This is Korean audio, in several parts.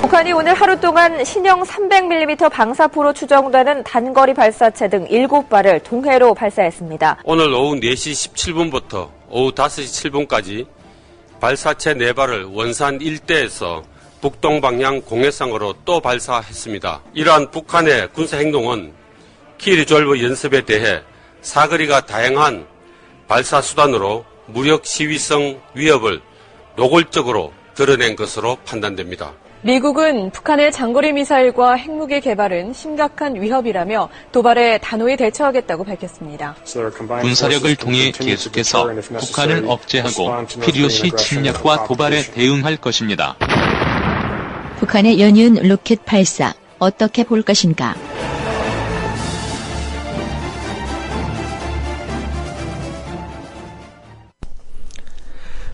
북한이 오늘 하루 동안 신형 300mm 방사포로 추정되는 단거리 발사체 등 7발을 동해로 발사했습니다. 오늘 오후 4시 17분부터 오후 5시 7분까지 발사체 4발을 원산 일대에서 북동방향 공해상으로 또 발사했습니다. 이러한 북한의 군사행동은 키르졸브 연습에 대해 사거리가 다양한 발사 수단으로 무력 시위성 위협을 노골적으로 드러낸 것으로 판단됩니다. 미국은 북한의 장거리 미사일과 핵무기 개발은 심각한 위협이라며 도발에 단호히 대처하겠다고 밝혔습니다. 군사력을 통해 계속해서 북한을 억제하고 필요시 침략과 도발에 대응할 것입니다. 북한의 연이은 로켓 발사 어떻게 볼 것인가?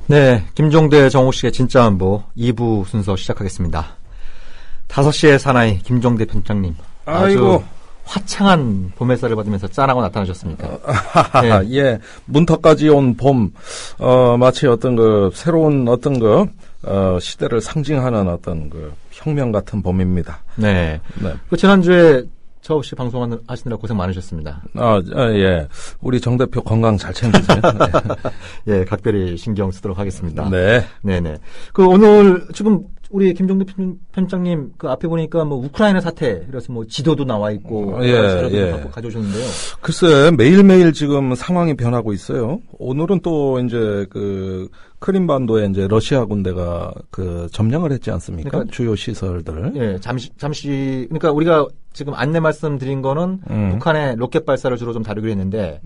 네, 김종대 정옥식의 진짜 안보 2부 순서 시작하겠습니다. 5시의 사나이 김종대 편장님. 아주 화창한 봄 햇살을 받으면서 짠하고 나타나셨습니다. 네. 예, 문턱까지 온 봄, 마치 새로운 시대를 상징하는 혁명 같은 봄입니다. 네. 네. 지난주에 저 없이 방송하시느라 고생 많으셨습니다. 예. 우리 정 대표 건강 잘 챙기세요. 네. 예, 각별히 신경 쓰도록 하겠습니다. 네. 네네. 오늘 지금 우리 김종대 편장님 앞에 보니까 우크라이나 사태, 그래서 지도도 나와 있고. 예. 갖고 가져오셨는데요. 글쎄, 매일매일 지금 상황이 변하고 있어요. 오늘은 또 크림반도에 러시아 군대가 점령을 했지 않습니까? 그러니까, 주요 시설들. 예, 잠시, 그러니까 우리가 지금 안내 말씀드린 거는 북한의 로켓 발사를 주로 좀 다루기로 했는데,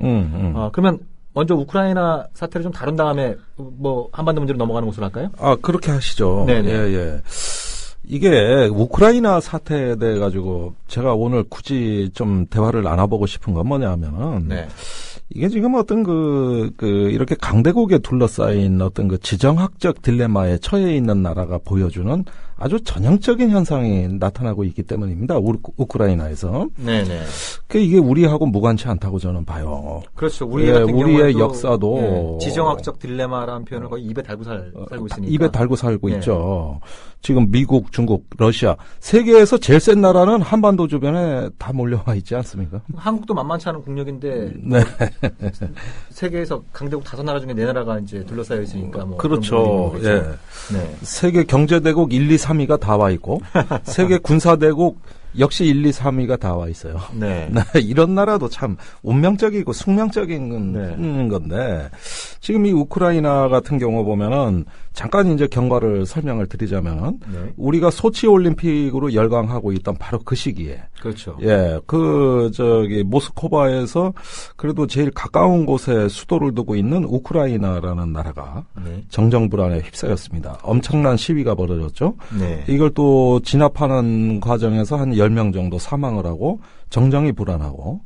그러면 먼저 우크라이나 사태를 좀 다룬 다음에 한반도 문제로 넘어가는 것으로 할까요? 그렇게 하시죠. 네네. 예. 이게 우크라이나 사태에 대해 가지고 제가 오늘 굳이 좀 대화를 나눠보고 싶은 건 뭐냐면은, 네. 이게 지금 이렇게 강대국에 둘러싸인 지정학적 딜레마에 처해 있는 나라가 보여주는 아주 전형적인 현상이 나타나고 있기 때문입니다. 우크라이나에서. 네네. 이게 우리하고 무관치 않다고 저는 봐요. 그렇죠. 우리의 역사도. 지정학적 딜레마라는 표현을 거의 입에 달고 살고 있으니까. 입에 달고 살고 있죠. 지금 미국, 중국, 러시아. 세계에서 제일 센 나라는 한반도 주변에 다 몰려와 있지 않습니까? 한국도 만만치 않은 국력인데. 네. 세계에서 강대국 5나라 중에 4나라가 이제 둘러싸여 있으니까. 그렇죠. 예. 네. 세계 경제대국 1, 2, 3위가 다 와 있고, 세계 군사대국 역시 1, 2, 3위가 다 와 있어요. 네. 이런 나라도 참 운명적이고 숙명적인 건데, 지금 이 우크라이나 같은 경우 보면은, 잠깐 이제 경과를 설명을 드리자면, 우리가 소치 올림픽으로 열광하고 있던 바로 그 시기에. 그렇죠. 예, 모스크바에서 그래도 제일 가까운 곳에 수도를 두고 있는 우크라이나라는 나라가 정정불안에 휩싸였습니다. 엄청난 시위가 벌어졌죠. 네. 이걸 또 진압하는 과정에서 한 10명 정도 사망을 하고 정정이 불안하고.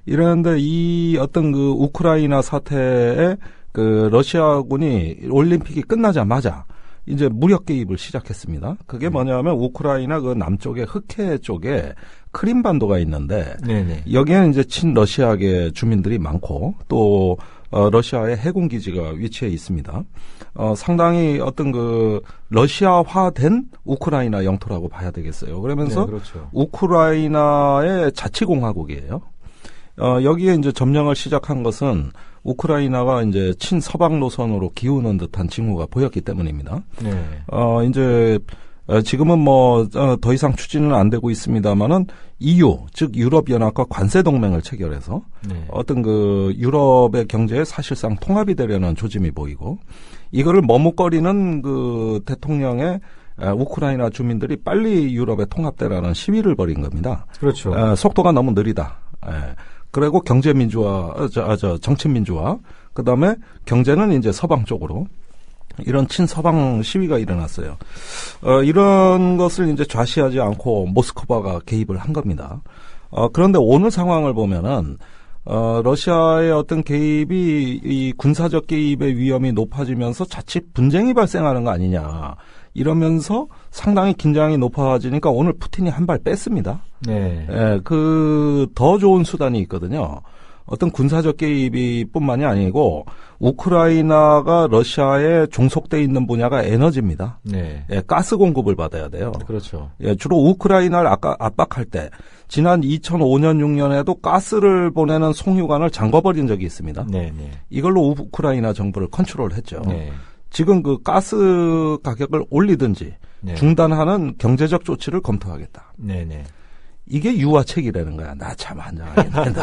이러는데 이 우크라이나 사태에 러시아군이 올림픽이 끝나자마자 이제 무력 개입을 시작했습니다. 그게 뭐냐면 우크라이나 남쪽의 흑해 쪽에 크림반도가 있는데 여기에는 이제 친러시아계 주민들이 많고 또 러시아의 해군 기지가 위치해 있습니다. 상당히 러시아화된 우크라이나 영토라고 봐야 되겠어요. 그러면서 그렇죠. 우크라이나의 자치공화국이에요. 여기에 이제 점령을 시작한 것은 우크라이나가 이제 친서방 노선으로 기우는 듯한 징후가 보였기 때문입니다. 이제 지금은 더 이상 추진은 안 되고 있습니다만은 EU, 즉 유럽연합과 관세 동맹을 체결해서 유럽의 경제에 사실상 통합이 되려는 조짐이 보이고 이거를 머뭇거리는 대통령의 우크라이나 주민들이 빨리 유럽에 통합되라는 시위를 벌인 겁니다. 그렇죠. 속도가 너무 느리다. 그리고 정치민주화, 그 다음에 경제는 이제 서방 쪽으로 이런 친서방 시위가 일어났어요. 이런 것을 이제 좌시하지 않고 모스크바가 개입을 한 겁니다. 그런데 오늘 상황을 보면은 러시아의 개입이 이 군사적 개입의 위험이 높아지면서 자칫 분쟁이 발생하는 거 아니냐. 이러면서 상당히 긴장이 높아지니까 오늘 푸틴이 한 발 뺐습니다. 더 좋은 수단이 있거든요. 어떤 군사적 개입이 뿐만이 아니고 우크라이나가 러시아에 종속돼 있는 분야가 에너지입니다. 네. 예, 가스 공급을 받아야 돼요. 그렇죠. 예, 주로 우크라이나를 압박할 때 지난 2005년 6년에도 가스를 보내는 송유관을 잠궈버린 적이 있습니다. 네, 네. 이걸로 우크라이나 정부를 컨트롤했죠. 네. 지금 그 가스 가격을 올리든지 네. 중단하는 경제적 조치를 검토하겠다. 네, 네. 이게 유화책이라는 거야. 나 참 환장하겠네.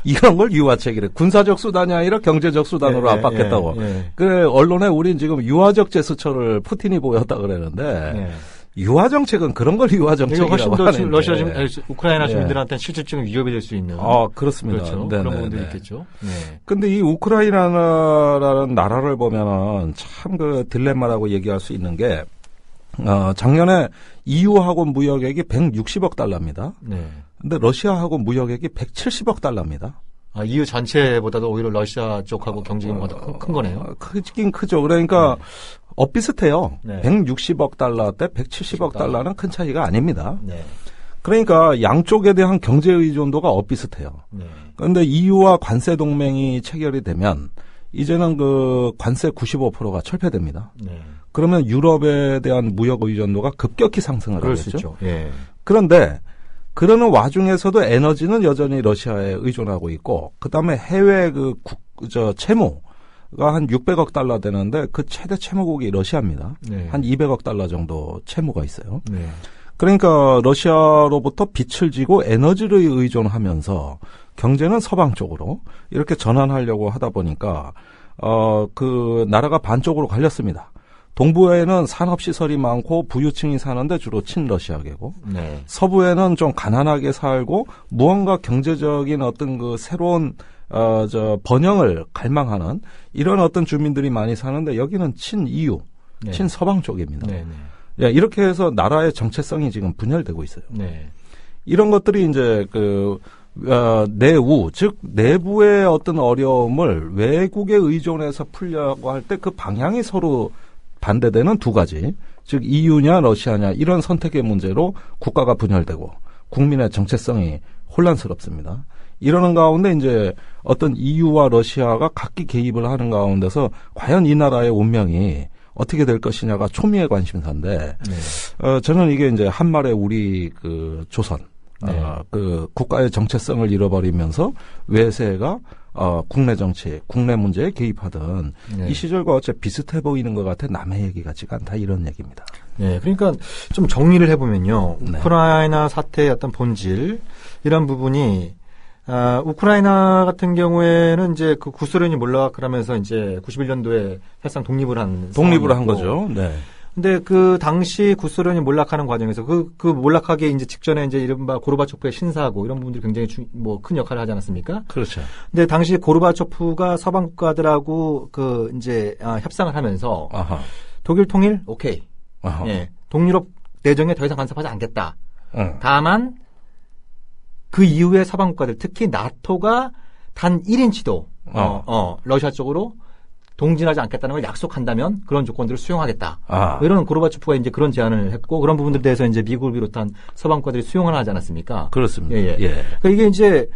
이런 걸 유화책이래. 군사적 수단이 아니라 경제적 수단으로 예, 압박했다고. 예, 예. 그 언론에 우린 지금 유화적 제스처를 푸틴이 보였다 그러는데 네. 유화 정책은 그런 걸 유화 정책이라고 훨씬 더 하는데. 러시아 우크라이나 주민들한테는 실질적인 위협이 될 수 있는. 그렇습니다. 그렇죠. 네네네. 그런 부분도 있겠죠. 네. 근데 이 우크라이나라는 나라를 보면은 참 그 딜레마라고 얘기할 수 있는 게 작년에 EU하고 무역액이 160억 달러입니다. 네. 근데 러시아하고 무역액이 170억 달러입니다. EU 전체보다도 오히려 러시아 쪽하고 경제 규모가 더 큰 거네요. 크긴 크죠. 그러니까 엇비슷해요. 네. 160억 달러 대 170억 달러는 큰 차이가 아닙니다. 네. 그러니까 양쪽에 대한 경제 의존도가 엇비슷해요. 네. 그런데 EU와 관세 동맹이 체결이 되면 이제는 그 관세 95%가 철폐됩니다. 네. 그러면 유럽에 대한 무역 의존도가 급격히 상승을 그럴 하겠죠. 수 있죠. 예. 그런데 그러는 와중에서도 에너지는 여전히 러시아에 의존하고 있고, 그 다음에 해외 채무가 한 600억 달러 되는데 그 최대 채무국이 러시아입니다. 네. 한 200억 달러 정도 채무가 있어요. 네. 그러니까 러시아로부터 빚을 지고 에너지를 의존하면서 경제는 서방 쪽으로 이렇게 전환하려고 하다 보니까 그 나라가 반쪽으로 갈렸습니다. 동부에는 산업시설이 많고 부유층이 사는데 주로 친러시아계고, 네. 서부에는 좀 가난하게 살고 무언가 경제적인 어떤 그 새로운 번영을 갈망하는 이런 어떤 주민들이 많이 사는데 여기는 친EU, 네. 친서방 쪽입니다. 네. 네. 예, 이렇게 해서 나라의 정체성이 지금 분열되고 있어요. 네. 이런 것들이 이제 내부, 즉 내부의 어떤 어려움을 외국에 의존해서 풀려고 할 때 그 방향이 서로 반대되는 두 가지, 즉 EU냐 러시아냐 이런 선택의 문제로 국가가 분열되고 국민의 정체성이 혼란스럽습니다. 이러는 가운데 이제 어떤 EU와 러시아가 각기 개입을 하는 가운데서 과연 이 나라의 운명이 어떻게 될 것이냐가 초미의 관심사인데, 네. 저는 이게 이제 한말의 우리 조선, 네. 국가의 정체성을 잃어버리면서 외세가 국내 정치, 국내 문제에 개입하던 네. 이 시절과 어째 비슷해 보이는 것 같아 남의 얘기 같지가 않다 이런 얘기입니다. 네, 그러니까 좀 정리를 해보면요. 네. 우크라이나 사태의 어떤 본질, 이런 부분이, 우크라이나 같은 경우에는 이제 그 구소련이 몰락하면서 이제 91년도에 사실상 독립을 한 거죠. 네. 근데 그 당시 구소련이 몰락하는 과정에서 그 몰락하기 이제 직전에 이제 이른바 고르바초프의 신사하고 이런 부분들이 굉장히 큰 역할을 하지 않았습니까? 그렇죠. 근데 당시 고르바초프가 서방 국가들하고 이제 협상을 하면서 아하. 독일 통일 오케이. 아하. 예. 동유럽 내정에 더 이상 간섭하지 않겠다. 다만 그 이후에 서방 국가들 특히 나토가 단 1인치도 러시아 쪽으로 동진하지 않겠다는 걸 약속한다면 그런 조건들을 수용하겠다. 이런 고르바초프가 이제 그런 제안을 했고 그런 부분들에 대해서 이제 미국을 비롯한 서방 국가들이 수용을 하지 않았습니까? 그렇습니다. 예. 그러니까 이게 이제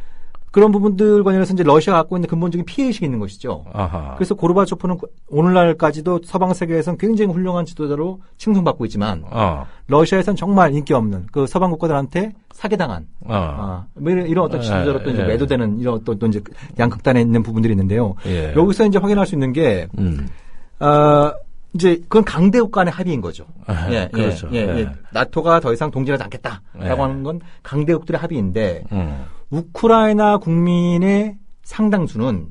그런 부분들 관련해서 이제 러시아가 갖고 있는 근본적인 피해의식이 있는 것이죠. 아하. 그래서 고르바초프는 오늘날까지도 서방 세계에서는 굉장히 훌륭한 지도자로 칭송받고 있지만 러시아에서는 정말 인기 없는 그 서방 국가들한테 사기당한 이런 어떤 지도자로 또 이제 매도되는 이런 또 이제 양극단에 있는 부분들이 있는데요. 예. 여기서 이제 확인할 수 있는 게 이제 그건 강대국 간의 합의인 거죠. 그렇죠. 나토가 더 이상 동진하지 않겠다라고 하는 건 강대국들의 합의인데 우크라이나 국민의 상당수는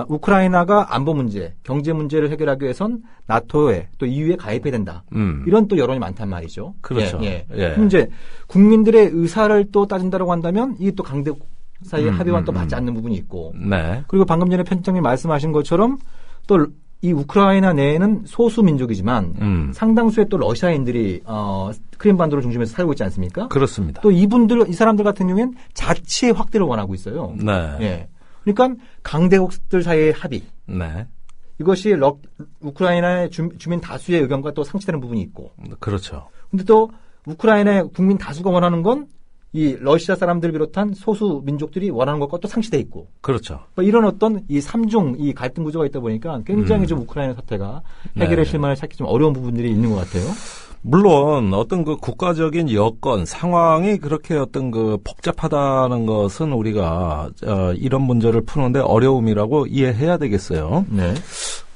우크라이나가 안보 문제, 경제 문제를 해결하기 위해선 나토에 또 EU에 가입해야 된다. 이런 또 여론이 많단 말이죠. 그렇죠. 그럼 이제 국민들의 의사를 또 따진다고 한다면 이게 또 강대국 사이의 합의와는 또 맞지 않는 부분이 있고. 네. 그리고 방금 전에 편집장님 말씀하신 것처럼 또 이 우크라이나 내에는 소수 민족이지만 상당수의 또 러시아인들이 크림반도를 중심해서 살고 있지 않습니까? 그렇습니다. 또 이 사람들 같은 경우에는 자치의 확대를 원하고 있어요. 네. 예. 그러니까 강대국들 사이의 합의. 네. 이것이 우크라이나의 주민 다수의 의견과 또 상치되는 부분이 있고. 그렇죠. 근데 또 우크라이나의 국민 다수가 원하는 건 이 러시아 사람들 비롯한 소수 민족들이 원하는 것과 또 상치돼 있고. 그렇죠. 이런 어떤 이 삼중 이 갈등 구조가 있다 보니까 굉장히 좀 우크라이나 사태가 해결의 실마리를 찾기 좀 어려운 부분들이 있는 것 같아요. 물론 어떤 그 국가적인 여건 상황이 그렇게 어떤 그 복잡하다는 것은 우리가 이런 문제를 푸는데 어려움이라고 이해해야 되겠어요. 네.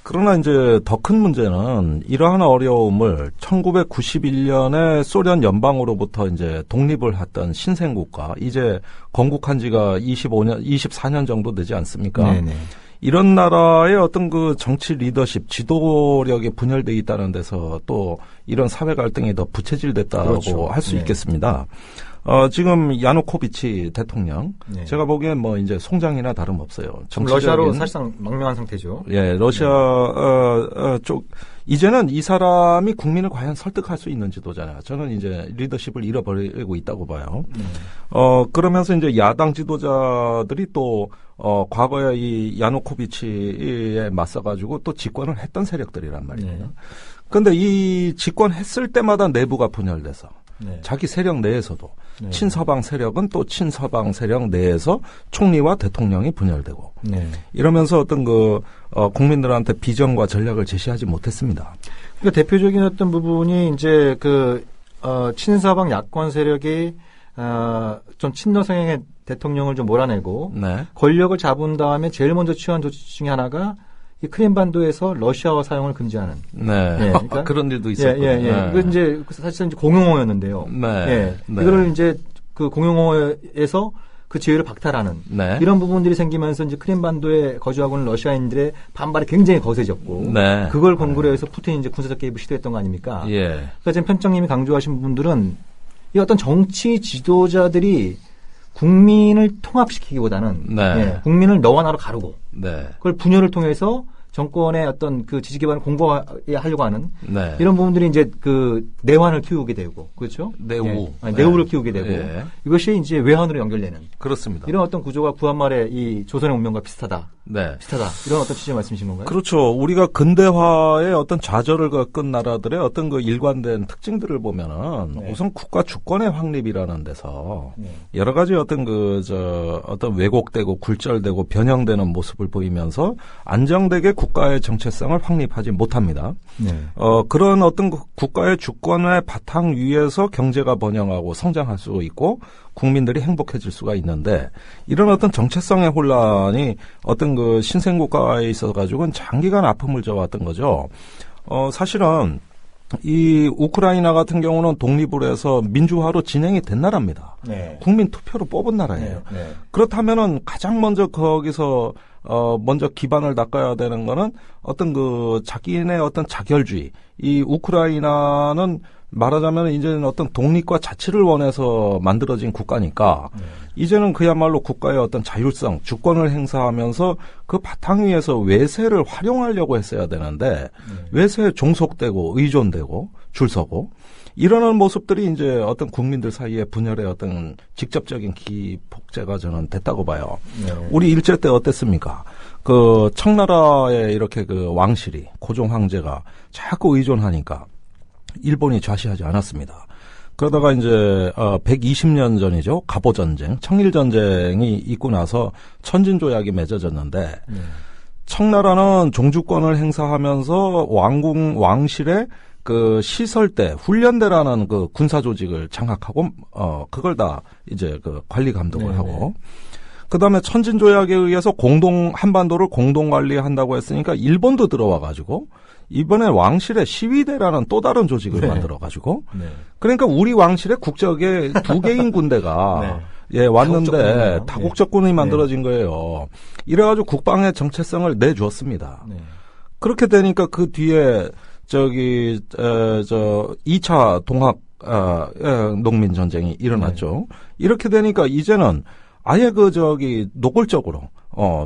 그러나 이제 더 큰 문제는 이러한 어려움을 1991년에 소련 연방으로부터 이제 독립을 했던 신생국가, 이제 건국한 지가 24년 정도 되지 않습니까? 네네. 이런 나라의 어떤 그 정치 리더십, 지도력이 분열돼 있다는 데서 또 이런 사회 갈등이 더 부채질됐다고 그렇죠. 할 수 있겠습니다. 지금 야누코비치 대통령, 네. 제가 보기엔 뭐 이제 송장이나 다름없어요. 러시아로 사실상 망명한 상태죠. 예, 러시아 쪽 이제는 이 사람이 국민을 과연 설득할 수 있는 지도자냐. 저는 이제 리더십을 잃어버리고 있다고 봐요. 그러면서 이제 야당 지도자들이 또 과거에 이 야누코비치에 맞서가지고 또 집권을 했던 세력들이란 말이에요. 그런데 이 집권했을 때마다 내부가 분열돼서 자기 세력 내에서도 친서방 세력은 또 친서방 세력 내에서 총리와 대통령이 분열되고 이러면서 어떤 그 국민들한테 비전과 전략을 제시하지 못했습니다. 그러니까 대표적인 어떤 부분이 이제 그 친서방 야권 세력이 좀 친러 성향의 대통령을 좀 몰아내고 권력을 잡은 다음에 제일 먼저 취한 조치 중에 하나가 이 크림반도에서 러시아어 사용을 금지하는. 그러니까 그런 일도 있었고요. 그 이제 사실은 이제 공용어였는데요. 이거를 이제 그 공용어에서 그 지위를 박탈하는 이런 부분들이 생기면서 이제 크림반도에 거주하고 있는 러시아인들의 반발이 굉장히 거세졌고 그걸 근거로 해서 푸틴이 이제 군사적 개입을 시도했던 거 아닙니까? 그러니까 지금 편장님이 강조하신 부분들은 이 어떤 정치 지도자들이 국민을 통합시키기보다는 국민을 너와 나로 가르고 그걸 분열을 통해서 정권의 어떤 그 지지 기반을 공고하려고 하는 이런 부분들이 이제 그 내환을 키우게 되고 그렇죠? 내우를 키우게 되고 이것이 이제 외환으로 연결되는 그렇습니다. 이런 어떤 구조가 구한말의 이 조선의 운명과 비슷하다. 이런 어떤 취지의 말씀이신 건가요? 그렇죠. 우리가 근대화의 어떤 좌절을 겪은 나라들의 어떤 그 일관된 특징들을 보면은 우선 국가 주권의 확립이라는 데서 여러 가지 어떤 어떤 왜곡되고 굴절되고 변형되는 모습을 보이면서 안정되게 국가의 정체성을 확립하지 못합니다. 그런 어떤 국가의 주권의 바탕 위에서 경제가 번영하고 성장할 수 있고 국민들이 행복해질 수가 있는데 이런 어떤 정체성의 혼란이 어떤 그 신생국가에 있어 가지고는 장기간 아픔을 져왔던 거죠. 사실은 이 우크라이나 같은 경우는 독립을 해서 민주화로 진행이 된 나라입니다. 국민 투표로 뽑은 나라예요. 그렇다면은 가장 먼저 거기서 먼저 기반을 닦아야 되는 거는 어떤 그 자기네 어떤 자결주의. 이 우크라이나는 말하자면 이제는 어떤 독립과 자치를 원해서 만들어진 국가니까 이제는 그야말로 국가의 어떤 자율성, 주권을 행사하면서 그 바탕 위에서 외세를 활용하려고 했어야 되는데 외세에 종속되고 의존되고 줄 서고 이러는 모습들이 이제 어떤 국민들 사이의 분열의 어떤 직접적인 기폭제가 저는 됐다고 봐요. 우리 일제 때 어땠습니까? 그 청나라에 이렇게 그 왕실이 고종 황제가 자꾸 의존하니까 일본이 좌시하지 않았습니다. 그러다가 이제 120년 전이죠. 갑오전쟁, 청일전쟁이 있고 나서 천진조약이 맺어졌는데 청나라는 종주권을 행사하면서 왕실의 그 시설대, 훈련대라는 그 군사 조직을 장악하고 그걸 다 이제 그 관리 감독을 하고 그다음에 천진조약에 의해서 한반도를 공동 관리한다고 했으니까 일본도 들어와 가지고 이번에 왕실의 시위대라는 또 다른 조직을 만들어가지고 그러니까 우리 왕실의 국적의 2개인 군대가 왔는데 다국적군이 만들어진 거예요. 이래가지고 국방의 정체성을 내주었습니다. 그렇게 되니까 그 뒤에 2차 동학 농민 전쟁이 일어났죠. 이렇게 되니까 이제는 아예 노골적으로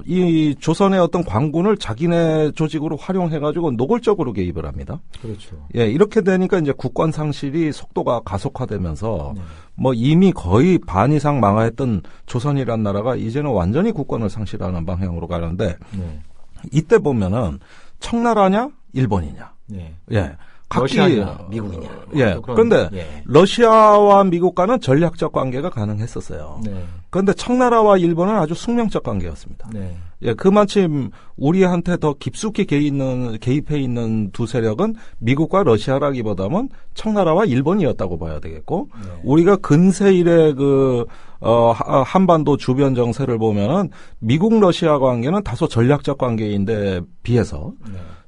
이 조선의 어떤 관군을 자기네 조직으로 활용해가지고 노골적으로 개입을 합니다. 그렇죠. 이렇게 되니까 이제 국권 상실이 속도가 가속화되면서 뭐 이미 거의 반 이상 망하였던 조선이란 나라가 이제는 완전히 국권을 상실하는 방향으로 가는데 이때 보면은 청나라냐 일본이냐. 러시아냐, 미국이냐. 예. 그런데 러시아와 미국과는 전략적 관계가 가능했었어요. 네. 그런데 청나라와 일본은 아주 숙명적 관계였습니다. 네. 예, 그만큼 우리한테 더 깊숙이 개입해 있는 두 세력은 미국과 러시아라기보다는 청나라와 일본이었다고 봐야 되겠고, 우리가 근세 이래 한반도 주변 정세를 보면은 미국 러시아 관계는 다소 전략적 관계인데 비해서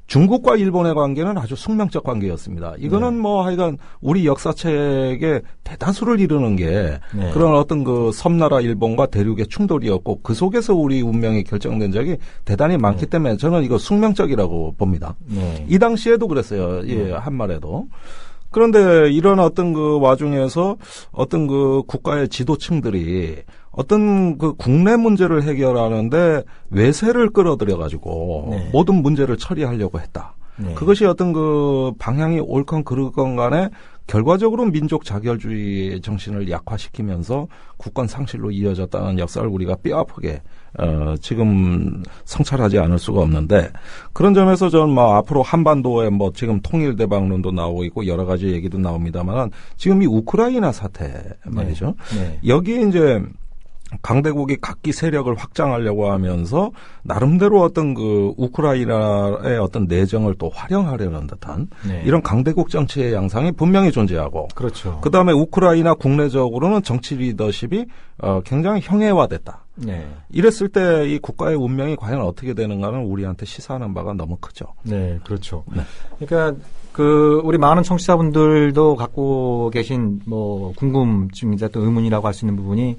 중국과 일본의 관계는 아주 숙명적 관계였습니다. 이거는 뭐 하여간 우리 역사책에 대다수를 이루는 게 그런 어떤 그 섬나라 일본과 대륙의 충돌이었고 그 속에서 우리 운명이 결정된 적이 대단히 많기 때문에 저는 이거 숙명적이라고 봅니다. 이 당시에도 그랬어요. 예, 한말에도. 그런데 이런 어떤 그 와중에서 어떤 그 국가의 지도층들이 어떤 그 국내 문제를 해결하는데 외세를 끌어들여가지고 모든 문제를 처리하려고 했다. 그것이 어떤 그 방향이 옳건 그르건 간에 결과적으로 민족 자결주의 정신을 약화시키면서 국권 상실로 이어졌다는 역사를 우리가 뼈아프게 지금 성찰하지 않을 수가 없는데 그런 점에서 저는 뭐 앞으로 한반도에 뭐 지금 통일대박론도 나오고 있고 여러 가지 얘기도 나옵니다만 지금 이 우크라이나 사태 말이죠. 여기에 이제 강대국이 각기 세력을 확장하려고 하면서 나름대로 어떤 그 우크라이나의 어떤 내정을 또 활용하려는 듯한 이런 강대국 정치의 양상이 분명히 존재하고 그렇죠. 그다음에 우크라이나 국내적으로는 정치 리더십이 굉장히 형해화됐다. 이랬을 때 이 국가의 운명이 과연 어떻게 되는가는 우리한테 시사하는 바가 너무 크죠. 네, 그렇죠. 그러니까 우리 많은 청취자분들도 갖고 계신 뭐 궁금증이자 또 의문이라고 할 수 있는 부분이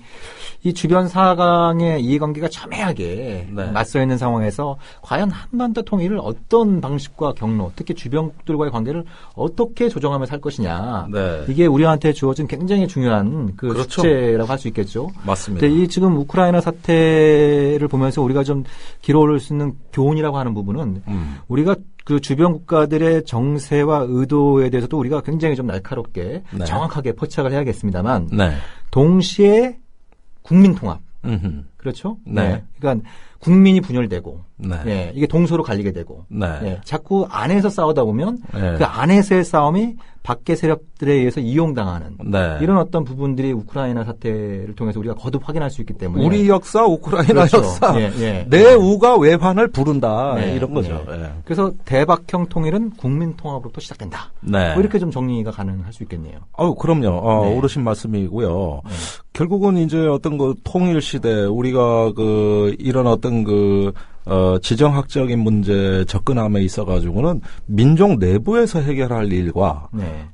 이 주변 사강의 이해관계가 첨예하게 맞서 있는 상황에서 과연 한반도 통일을 어떤 방식과 경로, 특히 주변국들과의 관계를 어떻게 조정하며 살 것이냐. 이게 우리한테 주어진 굉장히 중요한 그렇죠. 숙제라고 할 수 있겠죠. 맞습니다. 이 지금 우크라이나 사태를 보면서 우리가 좀 기록할 수 있는 교훈이라고 하는 부분은 우리가 그 주변 국가들의 정세와 의도에 대해서도 우리가 굉장히 좀 날카롭게 정확하게 포착을 해야겠습니다만 동시에 국민 통합 그렇죠? 그러니까 국민이 분열되고 이게 동서로 갈리게 되고 자꾸 안에서 싸우다 보면 그 안에서의 싸움이 밖의 세력들에 의해서 이용당하는 이런 어떤 부분들이 우크라이나 사태를 통해서 우리가 거듭 확인할 수 있기 때문에 우리 역사, 우크라이나 그렇죠. 역사 내 우가 외환을 부른다 이런 거죠. 그래서 대박형 통일은 국민 통합으로부터 시작된다. 뭐 이렇게 좀 정리가 가능할 수 있겠네요. 그럼요. 어르신 말씀이고요. 결국은 이제 어떤 그 통일 시대 우리가 이런 어떤 지정학적인 문제 접근함에 있어가지고는 민족 내부에서 해결할 일과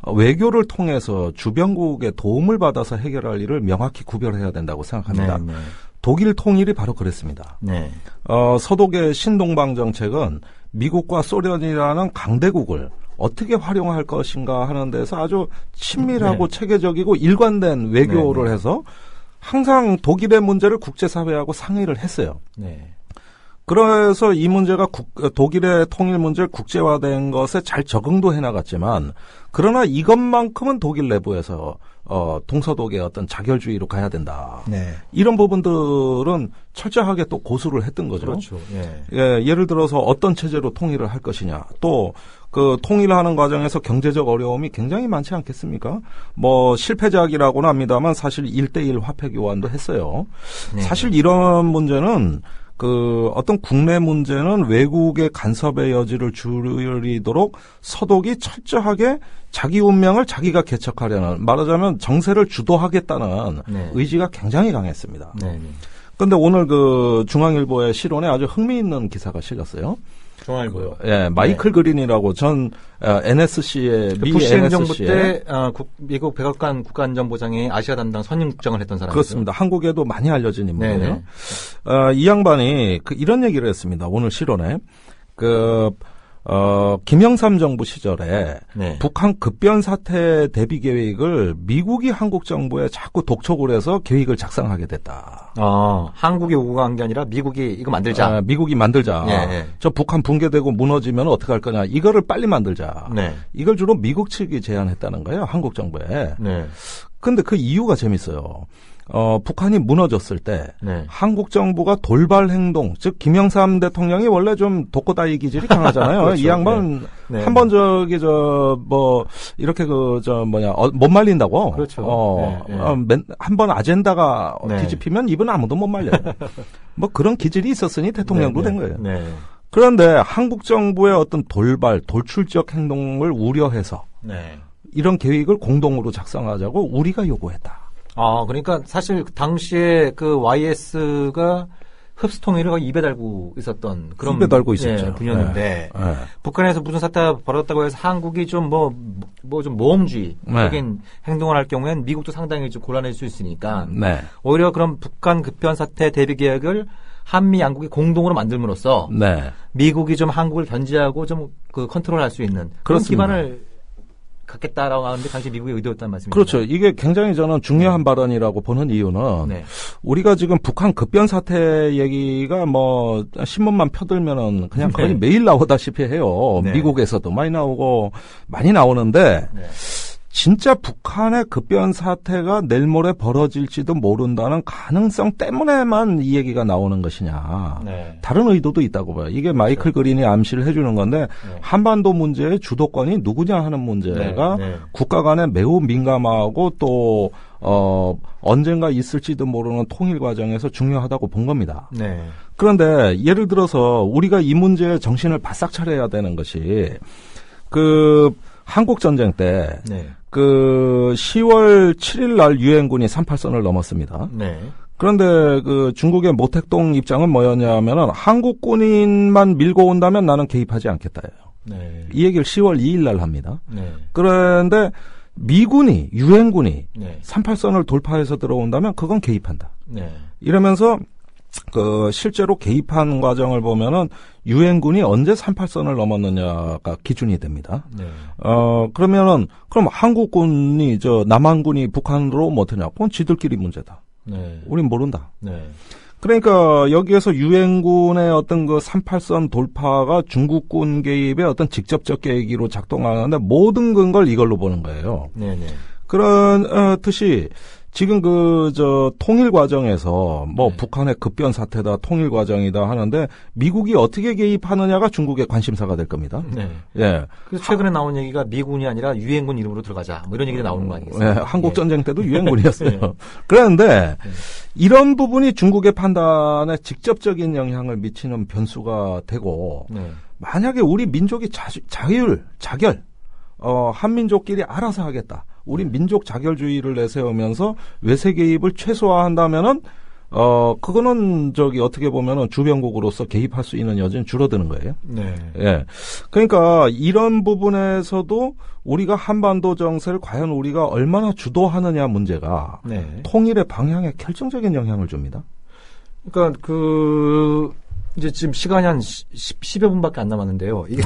외교를 통해서 주변국의 도움을 받아서 해결할 일을 명확히 구별해야 된다고 생각합니다. 독일 통일이 바로 그랬습니다. 서독의 신동방 정책은 미국과 소련이라는 강대국을 어떻게 활용할 것인가 하는 데서 아주 친밀하고 체계적이고 일관된 외교를 해서 항상 독일의 문제를 국제사회하고 상의를 했어요. 그래서 이 문제가 독일의 통일 문제를 국제화된 것에 잘 적응도 해나갔지만 그러나 이것만큼은 독일 내부에서 동서독의 어떤 자결주의로 가야 된다. 이런 부분들은 철저하게 또 고수를 했던 거죠. 그렇죠. 예를 들어서 어떤 체제로 통일을 할 것이냐. 또 통일하는 과정에서 경제적 어려움이 굉장히 많지 않겠습니까? 뭐 실패작이라고는 합니다만 사실 1대1 화폐 교환도 했어요. 사실 이런 문제는 어떤 국내 문제는 외국의 간섭의 여지를 줄이도록 서독이 철저하게 자기 운명을 자기가 개척하려는 말하자면 정세를 주도하겠다는 의지가 굉장히 강했습니다. 그런데 오늘 중앙일보의 실론에 아주 흥미있는 기사가 실렸어요. 중앙일보요. 마이클 그린이라고 전 NSC의 미 부시 행정부 NSC의 때 미국 백악관 국가안전보장회 아시아 담당 선임국장을 했던 사람이죠. 그렇습니다. 한국에도 많이 알려진 인물이에요. 이 양반이 이런 얘기를 했습니다. 오늘 실론에 김영삼 정부 시절에 북한 급변 사태 대비 계획을 미국이 한국 정부에 자꾸 독촉을 해서 계획을 작성하게 됐다. 한국이 요구한 게 아니라 미국이 이거 만들자. 미국이 만들자. 저 북한 붕괴되고 무너지면 어떻게 할 거냐. 이거를 빨리 만들자. 이걸 주로 미국 측이 제안했다는 거예요. 한국 정부에. 근데 그 이유가 재밌어요. 북한이 무너졌을 때 네. 한국 정부가 돌발 행동, 즉 김영삼 대통령이 원래 좀 독고다이 기질이 강하잖아요. 그렇죠. 이 양반 네. 한 번 이렇게 못 말린다고. 그렇죠. 한 번 아젠다가 네. 뒤집히면 입은 아무도 못 말려요. 뭐 그런 기질이 있었으니 대통령도 된 거예요. 네. 그런데 한국 정부의 어떤 돌출적 행동을 우려해서 이런 계획을 공동으로 작성하자고 우리가 요구했다. 그러니까 사실 당시에 그 YS가 흡수통일을 거의 입에 달고 있었던 그런 입에 달고 있었죠. 분이었는데 북한에서 무슨 사태가 벌어졌다고 해서 한국이 좀 좀 모험주의적인 행동을 할 경우엔 미국도 상당히 좀 곤란해질 수 있으니까 오히려 그런 북한 급변 사태 대비 계획을 한미 양국이 공동으로 만들므로써 미국이 좀 한국을 견제하고 좀 그 컨트롤할 수 있는 그런 기반을 갖겠다라고 하는데 당시 미국의 의도였다는 말씀이죠. 그렇죠. 이게 굉장히 저는 중요한 발언이라고 보는 이유는 우리가 지금 북한 급변 사태 얘기가 뭐 신문만 펴들면은 그냥 거의 매일 나오다시피 해요. 미국에서도 많이 나오고 많이 나오는데 진짜 북한의 급변 사태가 내일 모레 벌어질지도 모른다는 가능성 때문에만 이 얘기가 나오는 것이냐. 다른 의도도 있다고 봐요. 이게 마이클 그린이 암시를 해주는 건데 한반도 문제의 주도권이 누구냐 하는 문제가 국가 간에 매우 민감하고 또 언젠가 있을지도 모르는 통일 과정에서 중요하다고 본 겁니다. 그런데 예를 들어서 우리가 이 문제에 정신을 바싹 차려야 되는 것이 한국 전쟁 때 10월 7일 날 유엔군이 38선을 넘었습니다. 그런데 중국의 모택동 입장은 뭐였냐면은 한국 군인만 밀고 온다면 나는 개입하지 않겠다예요. 이 얘기를 10월 2일 날 합니다. 그런데 미군이 유엔군이 38선을 돌파해서 들어온다면 그건 개입한다. 이러면서 실제로 개입한 과정을 보면은 유엔군이 언제 38선을 넘었느냐가 기준이 됩니다. 그럼 한국군이 남한군이 북한으로 못하냐? 그건 지들끼리 문제다. 우린 모른다. 그러니까 여기에서 유엔군의 어떤 38선 돌파가 중국군 개입의 어떤 직접적 계기로 작동하는데 모든 근거를 이걸로 보는 거예요. 그런 뜻이 지금 통일 과정에서 북한의 급변 사태다, 통일 과정이다 하는데 미국이 어떻게 개입하느냐가 중국의 관심사가 될 겁니다. 그래서 최근에 나온 얘기가 미군이 아니라 유엔군 이름으로 들어가자. 뭐 이런 얘기가 나오는 거 아니겠어요? 한국 전쟁 때도 유엔군이었어요. 그런데 이런 부분이 중국의 판단에 직접적인 영향을 미치는 변수가 되고 만약에 우리 민족이 자결, 한민족끼리 알아서 하겠다. 우리 민족 자결주의를 내세우면서 외세 개입을 최소화한다면은 그거는 어떻게 보면은 주변국으로서 개입할 수 있는 여지는 줄어드는 거예요. 그러니까 이런 부분에서도 우리가 한반도 정세를 과연 우리가 얼마나 주도하느냐 문제가 통일의 방향에 결정적인 영향을 줍니다. 그러니까 이제 지금 시간이 한 10여 분밖에 안 남았는데요. 이게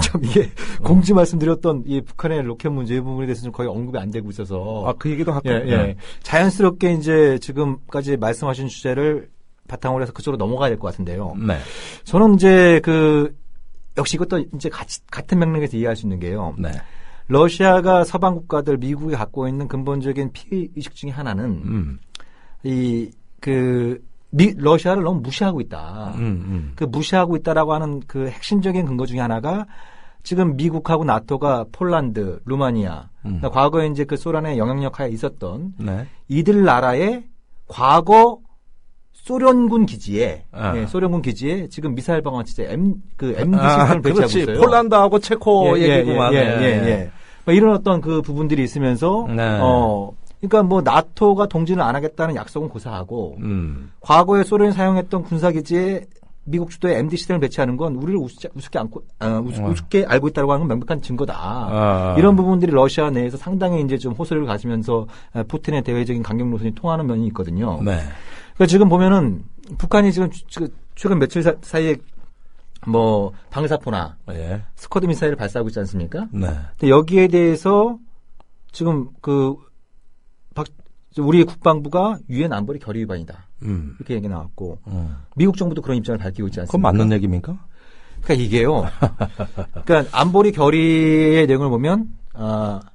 공지 말씀드렸던 이 북한의 로켓 문제 이 부분에 대해서는 거의 언급이 안 되고 있어서. 그 얘기도 할게요. 자연스럽게 이제 지금까지 말씀하신 주제를 바탕으로 해서 그쪽으로 넘어가야 될 것 같은데요. 저는 이제 역시 이것도 이제 같은 맥락에서 이해할 수 있는 게요. 러시아가 서방 국가들, 미국이 갖고 있는 근본적인 피의식 중에 하나는 러시아를 너무 무시하고 있다. 무시하고 있다라고 하는 핵심적인 근거 중에 하나가 지금 미국하고 나토가 폴란드, 루마니아, 과거에 이제 소련의 영향력 하에 있었던 이들 나라의 과거 소련군 기지에 지금 미사일 방어체제 MD 시스템을 배치하고 있어요. 폴란드하고 체코 얘기구만. 이런 어떤 부분들이 있으면서 그러니까 나토가 동진을 안 하겠다는 약속은 고사하고 과거에 소련이 사용했던 군사기지에 미국 주도의 MD 시스템을 배치하는 건 우리를 우습게 알고 있다고 하는 건 명백한 증거다. 이런 부분들이 러시아 내에서 상당히 이제 좀 호소를 가지면서 푸틴의 대외적인 강경 노선이 통하는 면이 있거든요. 그러니까 지금 보면은 북한이 지금 최근 며칠 사이에 방사포나 스쿼드 미사일을 발사하고 있지 않습니까? 근데 여기에 대해서 지금 우리 국방부가 유엔 안보리 결의 위반이다. 이렇게 얘기 나왔고 미국 정부도 그런 입장을 밝히고 있지 않습니까? 그건 맞는 얘기입니까? 그러니까 이게요. 그러니까 안보리 결의의 내용을 보면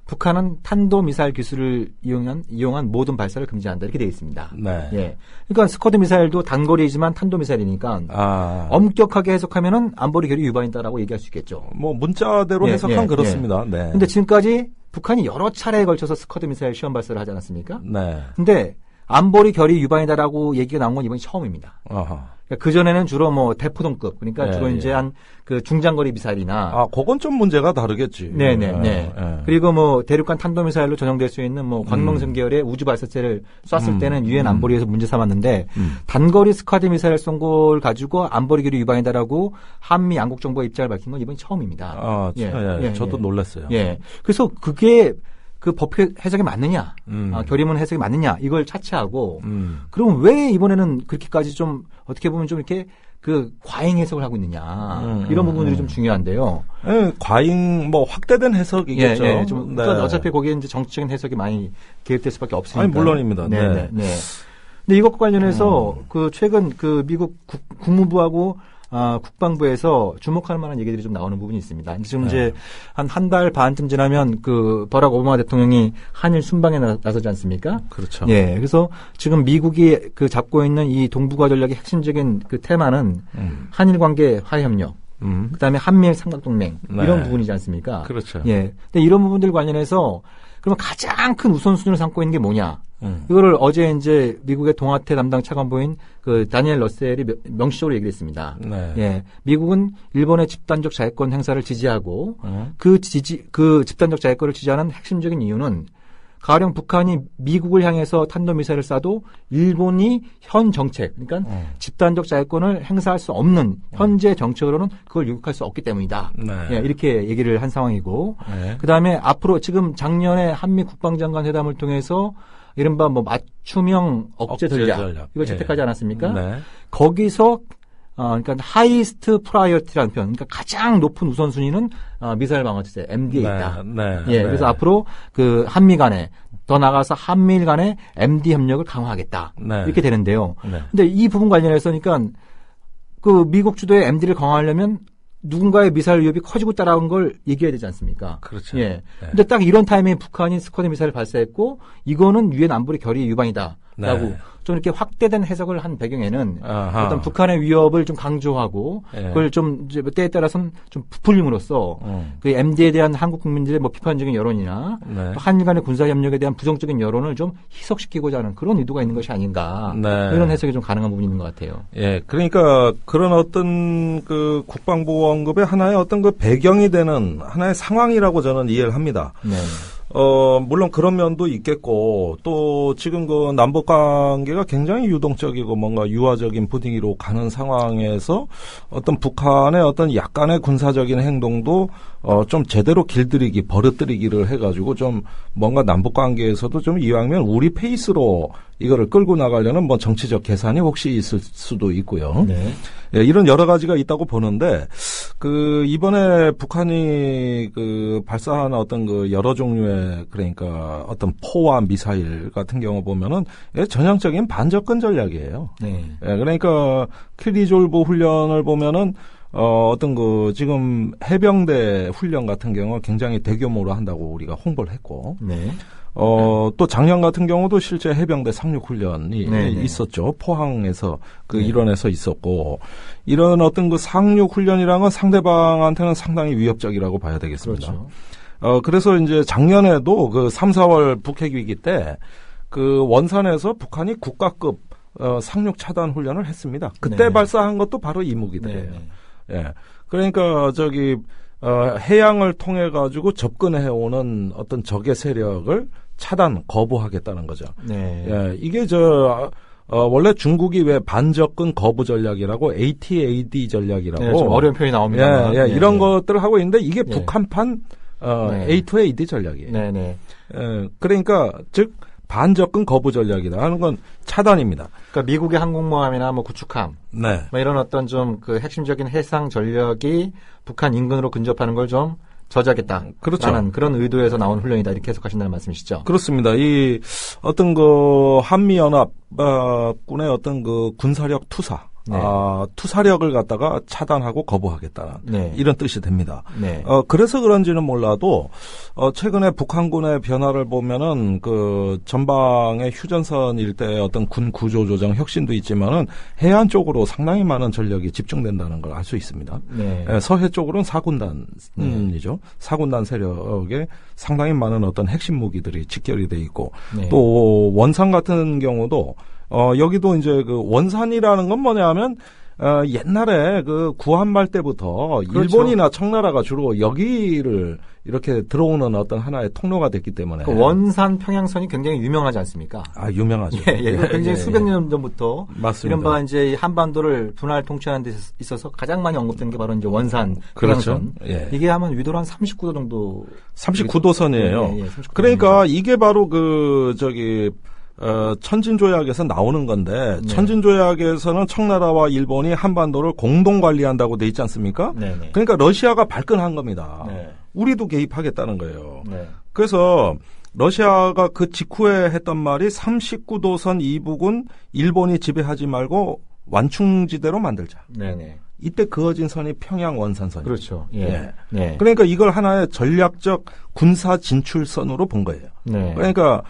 북한은 탄도미사일 기술을 이용한 모든 발사를 금지한다 이렇게 되어 있습니다. 네. 예. 그러니까 스커드 미사일도 단거리이지만 탄도미사일이니까 엄격하게 해석하면은 안보리 결의 위반이다라고 얘기할 수 있겠죠. 뭐 문자대로 해석하면 그렇습니다. 네. 근데 지금까지 북한이 여러 차례에 걸쳐서 스커드 미사일 시험 발사를 하지 않았습니까? 네. 근데 안보리 결의 위반이다라고 얘기가 나온 건 이번이 처음입니다. 그러니까 그전에는 주로 뭐 대포동급, 그러니까 주로 이제 한 그 중장거리 미사일이나. 그건 좀 문제가 다르겠지. 네네네. 그리고 뭐 대륙간 탄도미사일로 전용될 수 있는 뭐 광명성 계열의 우주 발사체를 쐈을 때는 유엔 안보리에서 문제 삼았는데 단거리 스쿼드 미사일 쏜 걸 가지고 안보리 결의 위반이다라고 한미 양국 정부가 입장을 밝힌 건 이번이 처음입니다. 저도 놀랐어요. 예. 그래서 그게 그 법 해석이 맞느냐, 결의문 해석이 맞느냐, 이걸 차치하고, 그럼 왜 이번에는 그렇게까지 좀, 어떻게 보면 좀 이렇게 그 과잉 해석을 하고 있느냐, 이런 부분들이 좀 중요한데요. 과잉, 뭐, 확대된 해석이겠죠. 예, 좀, 그러니까 어차피 거기에 이제 정치적인 해석이 많이 개입될 수밖에 없으니까. 물론입니다. 네. 근데 이것과 관련해서 그 최근 그 미국 국무부하고 국방부에서 주목할 만한 얘기들이 좀 나오는 부분이 있습니다. 지금 이제 한 달 반쯤 지나면 그 버락 오바마 대통령이 한일 순방에 나서지 않습니까? 그렇죠. 예. 그래서 지금 미국이 그 잡고 있는 이 동북아 전략의 핵심적인 그 테마는 한일 관계 화해협력, 그다음에 한미일 삼각동맹 이런 부분이지 않습니까? 그렇죠. 예. 근데 이런 부분들 관련해서 그러면 가장 큰 우선순위를 삼고 있는 게 뭐냐? 이거를 어제 이제 미국의 동아태 담당 차관보인 그 다니엘 러셀이 명시적으로 얘기를 했습니다. 네. 예. 미국은 일본의 집단적 자위권 행사를 지지하고 그 집단적 자위권을 지지하는 핵심적인 이유는 가령 북한이 미국을 향해서 탄도미사일을 쏴도 일본이 현 정책, 그러니까 집단적 자위권을 행사할 수 없는 현재 정책으로는 그걸 유격할 수 없기 때문이다. 네. 예, 이렇게 얘기를 한 상황이고, 그다음에 앞으로 지금 작년에 한미 국방장관 회담을 통해서 이른바 뭐 맞춤형 억제 전략 이걸 채택하지 않았습니까? 네. 거기서 그러니까 하이스트 프라이어티라는 표현, 그러니까 가장 높은 우선순위는 미사일 방어 체제 MD에 있다. 예, 그래서 앞으로 그 한미 간에 더 나가서 한미일 간의 MD 협력을 강화하겠다. 이렇게 되는데요. 근데 이 부분 관련해서 그러니까 그 미국 주도의 MD를 강화하려면 누군가의 미사일 위협이 커지고 따라온 걸 얘기해야 되지 않습니까? 그렇죠. 예. 근데 딱 이런 타이밍에 북한이 스쿼드 미사일을 발사했고 이거는 유엔 안보리 결의 위반이다. 라고 좀 이렇게 확대된 해석을 한 배경에는 어떤 북한의 위협을 좀 강조하고 그걸 좀 이제 때에 따라서는 좀 부풀림으로써 그 MD에 대한 한국 국민들의 뭐 비판적인 여론이나 또 한일 간의 군사 협력에 대한 부정적인 여론을 좀 희석시키고자 하는 그런 의도가 있는 것이 아닌가 이런 해석이 좀 가능한 부분이 있는 것 같아요. 예, 그러니까 그런 어떤 그 국방부 언급의 하나의 어떤 그 배경이 되는 하나의 상황이라고 저는 이해를 합니다. 물론 그런 면도 있겠고, 또 지금 그 남북 관계가 굉장히 유동적이고 뭔가 유화적인 분위기로 가는 상황에서 어떤 북한의 어떤 약간의 군사적인 행동도 좀 제대로 길들이기, 버릇들이기를 해가지고 좀 뭔가 남북 관계에서도 좀 이왕이면 우리 페이스로 이거를 끌고 나가려는 뭐 정치적 계산이 혹시 있을 수도 있고요. 예, 이런 여러 가지가 있다고 보는데, 그, 이번에 북한이 그 발사한 어떤 그 여러 종류의 그러니까 어떤 포와 미사일 같은 경우 보면은 전형적인 반접근 전략이에요. 예, 그러니까 키리졸브 훈련을 보면은 어떤 그 지금 해병대 훈련 같은 경우 굉장히 대규모로 한다고 우리가 홍보를 했고. 또 작년 같은 경우도 실제 해병대 상륙훈련이 있었죠. 포항에서 그 일원에서 있었고, 이런 어떤 그 상륙훈련이라는 건 상대방한테는 상당히 위협적이라고 봐야 되겠습니다. 그렇죠. 그래서 이제 작년에도 그 3, 4월 북핵위기 때 그 원산에서 북한이 국가급 상륙 차단 훈련을 했습니다. 그때 발사한 것도 바로 이 무기들이에요. 예. 그러니까 저기 해양을 통해 가지고 접근해 오는 어떤 적의 세력을 차단 거부하겠다는 거죠. 예, 이게 원래 중국이 왜 반접근 거부 전략이라고 ATAD 전략이라고 좀 어려운 표현이 나옵니다. 이런 것들을 하고 있는데 이게 북한판 A2AD 전략이에요. 그러니까 즉 반접근 거부 전략이다 하는 건 차단입니다. 그러니까 미국의 항공모함이나 뭐 구축함, 뭐 이런 어떤 좀 그 핵심적인 해상 전력이 북한 인근으로 근접하는 걸 좀 저지하겠다. 라는 그런 의도에서 나온 훈련이다. 이렇게 해석하신다는 말씀이시죠? 그렇습니다. 이 어떤 그 한미연합 군의 어떤 그 군사력 투사 투사력을 갖다가 차단하고 거부하겠다. 네. 이런 뜻이 됩니다. 네. 그래서 그런지는 몰라도 최근에 북한군의 변화를 보면은 그 전방의 휴전선 일대의 어떤 군 구조 조정 혁신도 있지만은 해안 쪽으로 상당히 많은 전력이 집중된다는 걸 알 수 있습니다. 네. 서해 쪽으로는 4군단이죠. 4군단 세력에 상당히 많은 어떤 핵심 무기들이 직결이 돼 있고 네. 또 원산 같은 경우도 여기도 이제 그 원산이라는 건 뭐냐면 옛날에 그 구한말 때부터 그렇죠. 일본이나 청나라가 주로 여기를 이렇게 들어오는 어떤 하나의 통로가 됐기 때문에 그 원산 평양선이 굉장히 유명하지 않습니까? 유명하죠. 이거 굉장히 수백 년 전부터 맞습니다. 이른바 이제 한반도를 분할 통치하는 데 있어서 가장 많이 언급된 게 바로 이제 원산 그렇죠. 평양선. 예. 이게 아마 위도로 한 39도 정도 39도선이에요. 예, 39도 그러니까 이게 바로 천진조약에서 나오는 건데, 네. 천진조약에서는 청나라와 일본이 한반도를 공동 관리한다고 돼 있지 않습니까? 네네. 그러니까 러시아가 발끈한 겁니다. 네. 우리도 개입하겠다는 거예요. 네. 그래서 러시아가 그 직후에 했던 말이 39도선 이북은 일본이 지배하지 말고 완충지대로 만들자. 네네. 이때 그어진 선이 평양 원산선이에요. 그렇죠. 예. 예. 네. 그러니까 이걸 하나의 전략적 군사 진출선으로 본 거예요. 네. 그러니까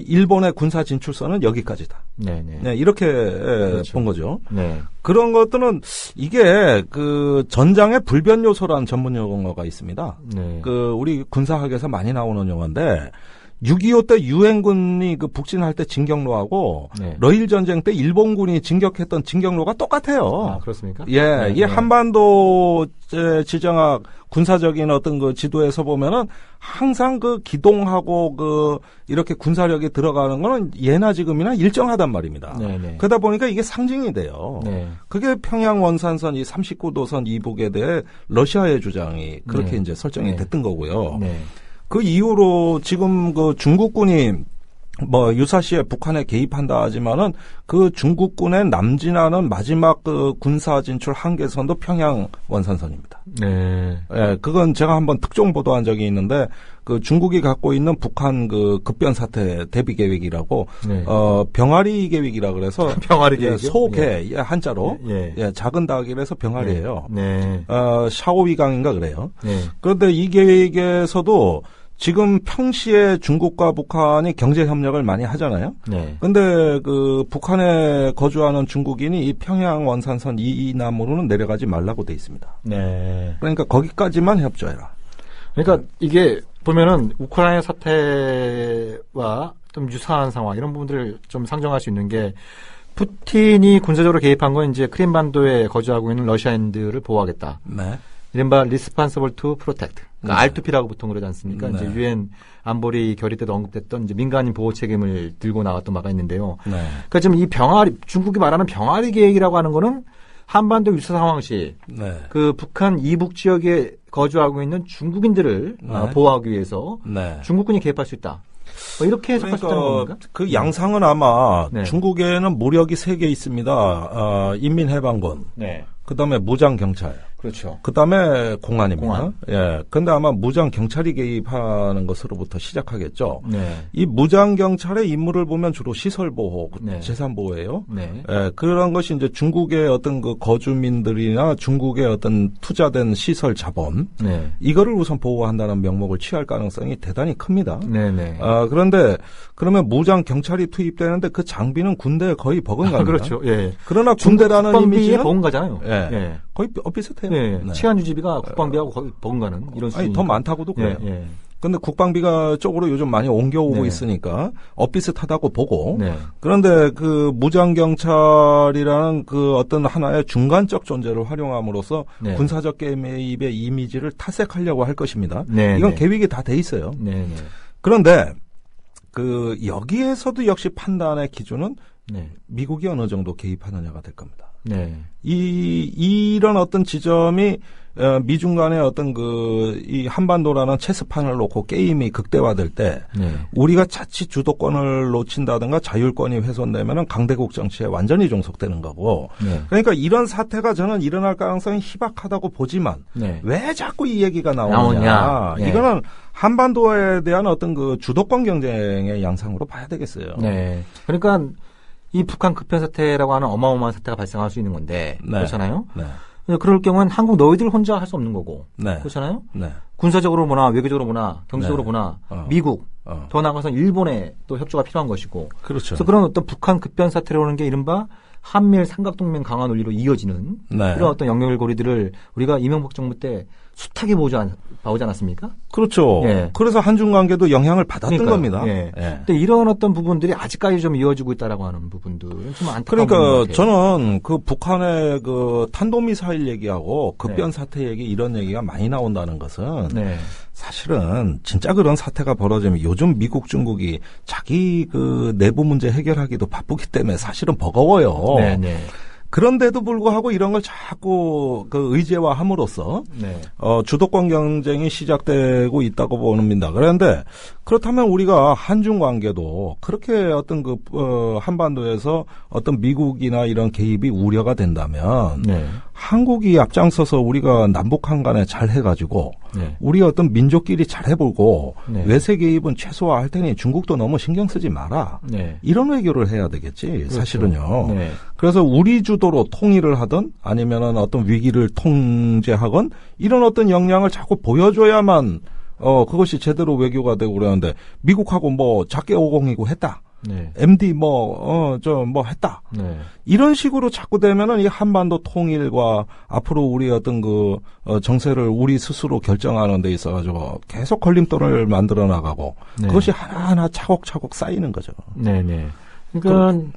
일본의 군사 진출선은 여기까지다. 네네. 네, 이렇게 그렇죠. 본 거죠. 네. 그런 것들은 이게 그 전장의 불변 요소라는 전문 용어가 있습니다. 네. 그 우리 군사학에서 많이 나오는 용어인데 6.25 때 유엔군이 그 북진할 때 진격로하고 네. 러일 전쟁 때 일본군이 진격했던 진격로가 똑같아요. 아, 그렇습니까? 예, 네, 이게 네. 한반도 지정학 군사적인 어떤 그 지도에서 보면은 항상 그 기동하고 그 이렇게 군사력이 들어가는 거는 예나 지금이나 일정하단 말입니다. 네네. 그러다 보니까 이게 상징이 돼요. 네. 그게 평양 원산선 이 39도선 이북에 대해 러시아의 주장이 그렇게 네. 이제 설정이 네. 됐던 거고요. 네. 그 이후로 지금 그 중국군이 뭐 유사시에 북한에 개입한다 하지만은 그 중국군의 남진하는 마지막 그 군사 진출 한계선도 평양 원산선입니다. 네. 예, 그건 제가 한번 특종 보도한 적이 있는데 그 중국이 갖고 있는 북한 그 급변 사태 대비 계획이라고 네. 병아리 계획이라 그래서 병아리 예, 계획이요? 소개 예, 한자로 예. 예, 작은 닭이라서 병아리예요. 네. 샤오위강인가 그래요. 네. 그런데 이 계획에서도 지금 평시에 중국과 북한이 경제 협력을 많이 하잖아요. 네. 근데 그 북한에 거주하는 중국인이 이 평양 원산선 이남으로는 내려가지 말라고 돼 있습니다. 네. 그러니까 거기까지만 협조해라. 그러니까 이게 보면은 우크라이나 사태와 좀 유사한 상황 이런 부분들을 좀 상정할 수 있는 게 푸틴이 군사적으로 개입한 건 이제 크림반도에 거주하고 있는 러시아인들을 보호하겠다. 네. 이른바 Responsible to Protect. 그러니까 네. R2P라고 보통 그러지 않습니까? 네. 이제 유엔 안보리 결의 때도 언급됐던 이제 민간인 보호 책임을 들고 나왔던 바가 있는데요. 네. 그러니까 지금 이 병아리 중국이 말하는 병아리 계획이라고 하는 거는 한반도 유사 상황 시 네. 그 북한 이북 지역에 거주하고 있는 중국인들을 네. 보호하기 위해서 네. 중국군이 개입할 수 있다. 뭐 이렇게 해석할 수 있다는 겁니까? 그 양상은 아마 네. 중국에는 무력이 3개 있습니다. 인민해방군, 네. 그다음에 무장경찰, 그렇죠. 그다음에 공안입니다. 공안. 예. 근데 아마 무장경찰이 개입하는 것으로부터 시작하겠죠. 네. 이 무장경찰의 임무를 보면 주로 시설보호, 네. 재산보호예요. 네. 예, 그런 것이 이제 중국의 어떤 그 거주민들이나 중국의 어떤 투자된 시설 자본, 네. 이거를 우선 보호한다는 명목을 취할 가능성이 대단히 큽니다. 네네. 그런데 그러면 무장 경찰이 투입되는데 그 장비는 군대에 거의 버금갑니다. 그렇죠. 예. 그러나 군대라는 국방비에 이미지는 버금가잖아요. 예, 예. 거의 비슷해요. 예. 네. 치안 유지비가 국방비하고 거의 버금가는 이런 수준이. 아니 더 많다고도 그래요. 예. 예. 근데 국방비가 쪽으로 요즘 많이 옮겨오고 네. 있으니까 엇비슷하다고 보고. 네. 그런데 그 무장경찰이라는 그 어떤 하나의 중간적 존재를 활용함으로써 네. 군사적 개입의 이미지를 탈색하려고 할 것입니다. 네, 이건 네. 계획이 다 돼 있어요. 네. 네. 그런데 그 여기에서도 역시 판단의 기준은 네. 미국이 어느 정도 개입하느냐가 될 겁니다. 네. 이런 어떤 지점이 미중 간의 어떤 이 한반도라는 체스판을 놓고 게임이 극대화될 때 네. 우리가 자칫 주도권을 놓친다든가 자율권이 훼손되면은 강대국 정치에 완전히 종속되는 거고. 네. 그러니까 이런 사태가 저는 일어날 가능성이 희박하다고 보지만 네. 왜 자꾸 이 얘기가 나오느냐. 네. 이거는 한반도에 대한 어떤 그 주도권 경쟁의 양상으로 봐야 되겠어요. 네. 그러니까 이 북한 급변 사태라고 하는 어마어마한 사태가 발생할 수 있는 건데 네. 그렇잖아요. 네. 그럴 경우는 한국 너희들 혼자 할 수 없는 거고 네. 그렇잖아요. 네. 군사적으로 보나 외교적으로 보나 경제적으로 네. 보나 미국 더 나아가서 일본의 또 협조가 필요한 것이고. 그렇죠. 그래서 그런 어떤 북한 급변 사태라는 게 이른바 한미일 삼각동맹 강화 논리로 이어지는 네. 이런 어떤 연결고리들을 우리가 이명박 정부 때 숱하게 봐오지 않았습니까? 그렇죠. 예. 그래서 한중 관계도 영향을 받았던 그러니까요. 겁니다. 예. 예. 근데 이런 어떤 부분들이 아직까지 좀 이어지고 있다라고 하는 부분들은 좀 안타까운 그러니까 것 같아요. 저는 그 북한의 그 탄도미사일 얘기하고 급변 사태 얘기 이런 얘기가 많이 나온다는 것은 네. 사실은 진짜 그런 사태가 벌어지면 요즘 미국 중국이 자기 그 내부 문제 해결하기도 바쁘기 때문에 사실은 버거워요. 네, 네. 그런데도 불구하고 이런 걸 자꾸 그 의제화함으로써 네. 주도권 경쟁이 시작되고 있다고 봅니다. 그런데 그렇다면 우리가 한중 관계도 그렇게 어떤 그 한반도에서 어떤 미국이나 이런 개입이 우려가 된다면 네. 한국이 앞장서서 우리가 남북한 간에 잘 해가지고 네. 우리 어떤 민족끼리 잘 해보고 네. 외세 개입은 최소화할 테니 중국도 너무 신경 쓰지 마라. 네. 이런 외교를 해야 되겠지. 그렇죠. 사실은요. 네. 그래서 우리 주도로 통일을 하든 아니면은 어떤 위기를 통제하건 이런 어떤 역량을 자꾸 보여줘야만 그것이 제대로 외교가 되고 그러는데 미국하고 뭐 작게 오공이고 했다. 네. MD 했다. 네. 이런 식으로 자꾸 되면은 이 한반도 통일과 앞으로 우리 어떤 그 정세를 우리 스스로 결정하는 데 있어가지고 계속 걸림돌을 만들어 나가고 네. 그것이 하나하나 차곡차곡 쌓이는 거죠. 네네. 그러니까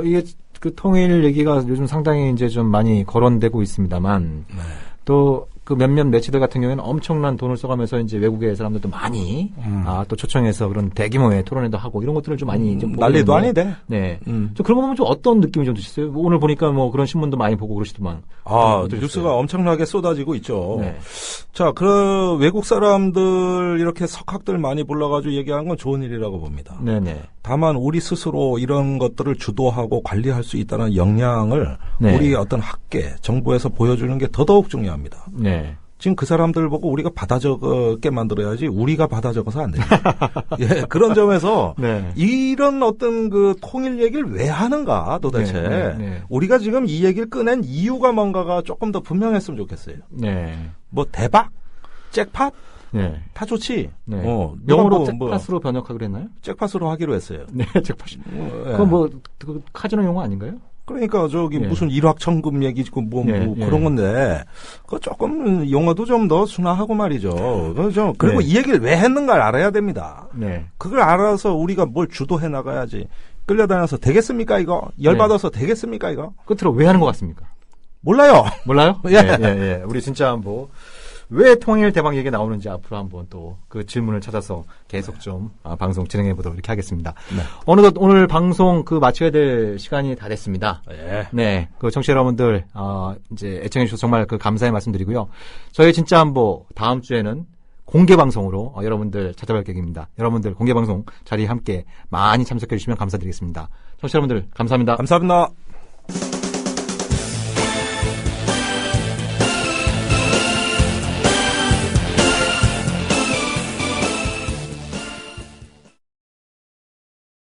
이게 그 통일 얘기가 요즘 상당히 이제 좀 많이 거론되고 있습니다만 네. 또 그 몇몇 매체들 같은 경우에는 엄청난 돈을 써가면서 이제 외국의 사람들도 많이 또 초청해서 그런 대규모의 토론회도 하고 이런 것들을 좀 많이 좀 난리도 보고 아닌데. 있는데, 네. 좀 그런 거 보면 좀 어떤 느낌이 좀 드셨어요? 오늘 보니까 뭐 그런 신문도 많이 보고 그러시더만. 뉴스가 엄청나게 쏟아지고 있죠. 네. 자, 그 외국 사람들 이렇게 석학들 많이 불러가지고 얘기하는 건 좋은 일이라고 봅니다. 네네. 다만 우리 스스로 이런 것들을 주도하고 관리할 수 있다는 역량을 네. 우리 어떤 학계, 정부에서 보여주는 게 더더욱 중요합니다. 네. 지금 그 사람들 보고 우리가 받아 적게 만들어야지 우리가 받아 적어서 안 됩니다. 예, 그런 점에서 네. 이런 어떤 그 통일 얘기를 왜 하는가 도대체. 네. 우리가 지금 이 얘기를 꺼낸 이유가 뭔가가 조금 더 분명했으면 좋겠어요. 네. 뭐 대박? 잭팟? 네. 다 좋지. 네. 누가 영어로 뭐 잭팟으로 번역하기로 했나요? 잭팟으로 하기로 했어요. 네, 잭팟. 예. 그건 뭐, 그 카지노 용어 아닌가요? 그러니까 저기 예. 무슨 일확천금 얘기고 뭐 예. 그런 건데 그 조금 용어도 좀 더 순화하고 말이죠. 그리고 네. 이 얘기를 왜 했는가를 알아야 됩니다. 네. 그걸 알아서 우리가 뭘 주도해 나가야지. 끌려다녀서 되겠습니까 이거? 열받아서 되겠습니까 이거? 끝으로 왜 하는 것 같습니까? 몰라요. 몰라요? 예. 예. 우리 진짜 뭐, 왜 통일 대박 얘기 나오는지 앞으로 한번 또 그 질문을 찾아서 계속 좀 방송 진행해 보도록 이렇게 하겠습니다. 네. 어느덧 오늘 방송 그 마쳐야 될 시간이 다 됐습니다. 예. 네. 그 청취자 여러분들, 이제 애청해 주셔서 정말 그 감사의 말씀드리고요. 저희 진짜 한번 다음 주에는 공개 방송으로 여러분들 찾아뵐 계획입니다. 여러분들 공개 방송 자리에 함께 많이 참석해 주시면 감사드리겠습니다. 청취자 여러분들 감사합니다. 감사합니다.